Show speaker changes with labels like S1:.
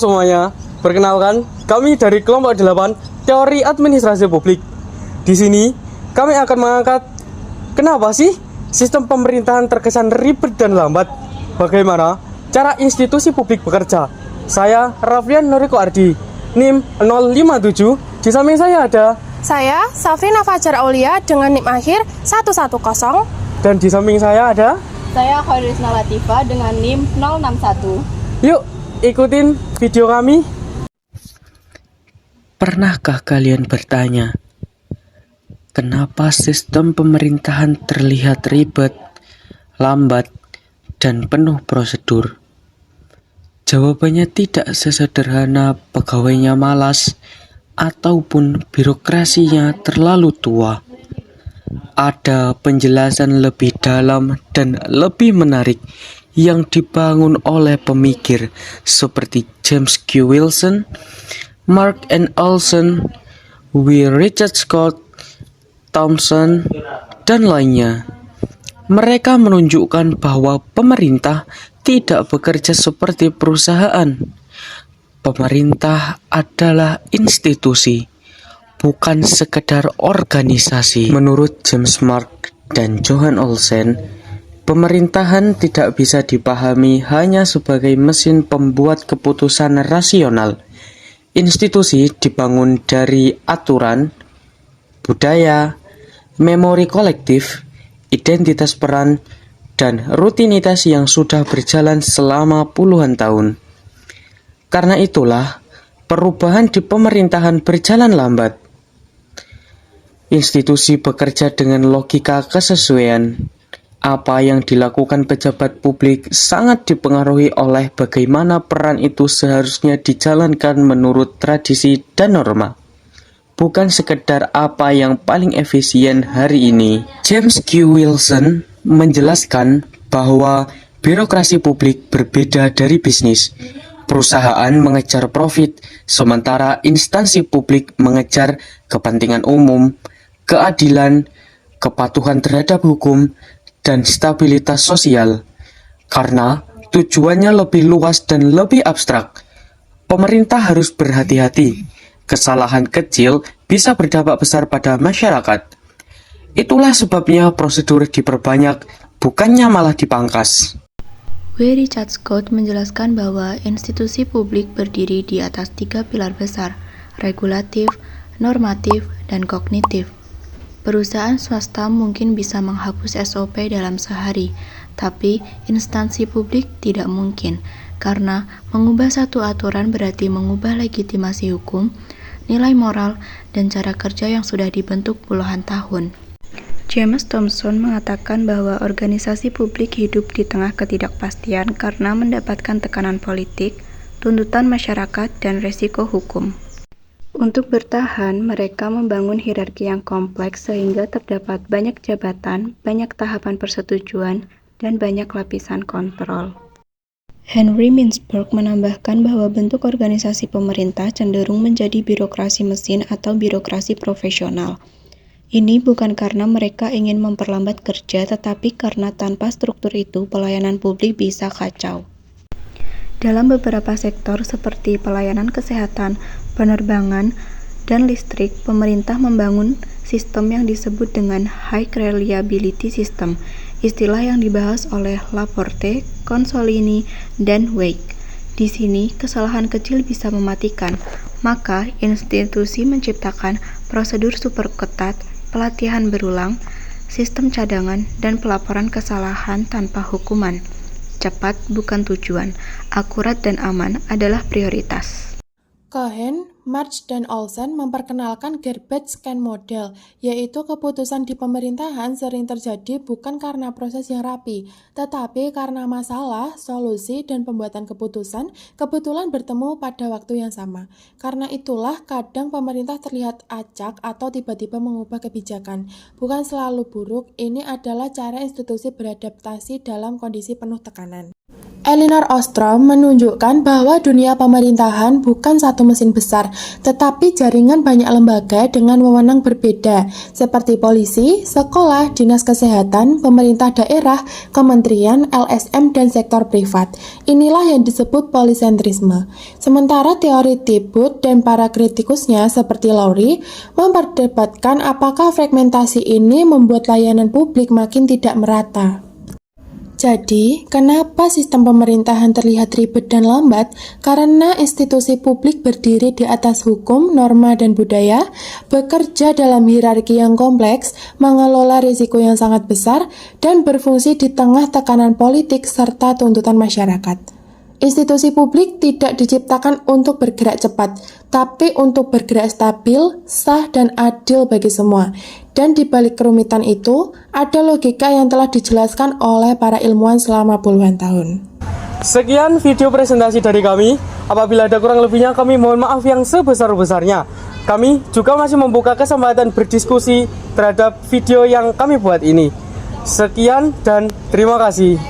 S1: semuanya, perkenalkan kami dari kelompok 8 Teori Administrasi Publik. Di sini kami akan mengangkat kenapa sih sistem pemerintahan terkesan ribet dan lambat? Bagaimana cara institusi publik bekerja? Saya Raflian Noriko Ardi, NIM 057. Di samping saya ada
S2: Saya Safrina Fajar Aulia dengan NIM akhir 110.
S1: dan di samping saya ada.
S3: Saya Khairisna Latifa dengan NIM 061.
S1: Yuk, ikutin video kami.
S4: Pernahkah kalian bertanya, kenapa sistem pemerintahan terlihat ribet, lambat, dan penuh prosedur? Jawabannya tidak sesederhana pegawainya malas ataupun birokrasinya terlalu tua. Ada penjelasan lebih dalam dan lebih menarik yang dibangun oleh pemikir seperti James Q. Wilson, Mark N. Olson, W. Richard Scott, Thompson, dan lainnya. Mereka menunjukkan bahwa pemerintah tidak bekerja seperti perusahaan. Pemerintah adalah institusi, bukan sekedar organisasi. Menurut James Mark dan Johan Olsen, pemerintahan tidak bisa dipahami hanya sebagai mesin pembuat keputusan rasional. Institusi dibangun dari aturan, budaya, memori kolektif, identitas peran, dan rutinitas yang sudah berjalan selama puluhan tahun. Karena itulah, perubahan di pemerintahan berjalan lambat. Institusi bekerja dengan logika kesesuaian. Apa yang dilakukan pejabat publik sangat dipengaruhi oleh bagaimana peran itu seharusnya dijalankan menurut tradisi dan norma. Bukan sekedar apa yang paling efisien hari ini. James Q. Wilson menjelaskan bahwa birokrasi publik berbeda dari bisnis. Perusahaan mengejar profit, sementara instansi publik mengejar kepentingan umum, keadilan, kepatuhan terhadap hukum, dan stabilitas sosial. Karena tujuannya lebih luas dan lebih abstrak, pemerintah harus berhati-hati. Kesalahan kecil bisa berdampak besar pada masyarakat. Itulah sebabnya prosedur diperbanyak, bukannya malah dipangkas.
S5: W. Richard Scott menjelaskan bahwa institusi publik berdiri di atas 3 pilar besar, regulatif, normatif, dan kognitif. Perusahaan swasta mungkin bisa menghapus SOP dalam sehari, tapi instansi publik tidak mungkin, karena mengubah satu aturan berarti mengubah legitimasi hukum, nilai moral, dan cara kerja yang sudah dibentuk puluhan tahun. James Thompson mengatakan bahwa organisasi publik hidup di tengah ketidakpastian karena mendapatkan tekanan politik, tuntutan masyarakat, dan resiko hukum. Untuk bertahan, mereka membangun hierarki yang kompleks sehingga terdapat banyak jabatan, banyak tahapan persetujuan, dan banyak lapisan kontrol. Henry Mintzberg menambahkan bahwa bentuk organisasi pemerintah cenderung menjadi birokrasi mesin atau birokrasi profesional. Ini bukan karena mereka ingin memperlambat kerja, tetapi karena tanpa struktur itu, pelayanan publik bisa kacau. Dalam beberapa sektor seperti pelayanan kesehatan, penerbangan, dan listrik, pemerintah membangun sistem yang disebut dengan High Reliability System, istilah yang dibahas oleh Laporte, Consolini, dan Weik. Di sini, kesalahan kecil bisa mematikan, maka institusi menciptakan prosedur super ketat, pelatihan berulang, sistem cadangan, dan pelaporan kesalahan tanpa hukuman. Cepat bukan tujuan, akurat dan aman adalah prioritas.
S2: Cohen, March, dan Olsen memperkenalkan garbage can model, yaitu keputusan di pemerintahan sering terjadi bukan karena proses yang rapi, tetapi karena masalah, solusi, dan pembuatan keputusan kebetulan bertemu pada waktu yang sama. Karena itulah kadang pemerintah terlihat acak atau tiba-tiba mengubah kebijakan. Bukan selalu buruk, ini adalah cara institusi beradaptasi dalam kondisi penuh tekanan. Elinor Ostrom menunjukkan bahwa dunia pemerintahan bukan satu mesin besar, tetapi jaringan banyak lembaga dengan wewenang berbeda, seperti polisi, sekolah, dinas kesehatan, pemerintah daerah, kementerian, LSM, dan sektor privat. Inilah yang disebut polisentrisme. Sementara teori Tibut dan para kritikusnya seperti Lowry memperdebatkan apakah fragmentasi ini membuat layanan publik makin tidak merata. Jadi, kenapa sistem pemerintahan terlihat ribet dan lambat? Karena institusi publik berdiri di atas hukum, norma, dan budaya, bekerja dalam hierarki yang kompleks, mengelola risiko yang sangat besar, dan berfungsi di tengah tekanan politik serta tuntutan masyarakat. Institusi publik tidak diciptakan untuk bergerak cepat, tapi untuk bergerak stabil, sah, dan adil bagi semua. Dan di balik kerumitan itu, ada logika yang telah dijelaskan oleh para ilmuwan selama puluhan tahun.
S1: Sekian video presentasi dari kami. Apabila ada kurang lebihnya, kami mohon maaf yang sebesar-besarnya. Kami juga masih membuka kesempatan berdiskusi terhadap video yang kami buat ini. Sekian dan terima kasih.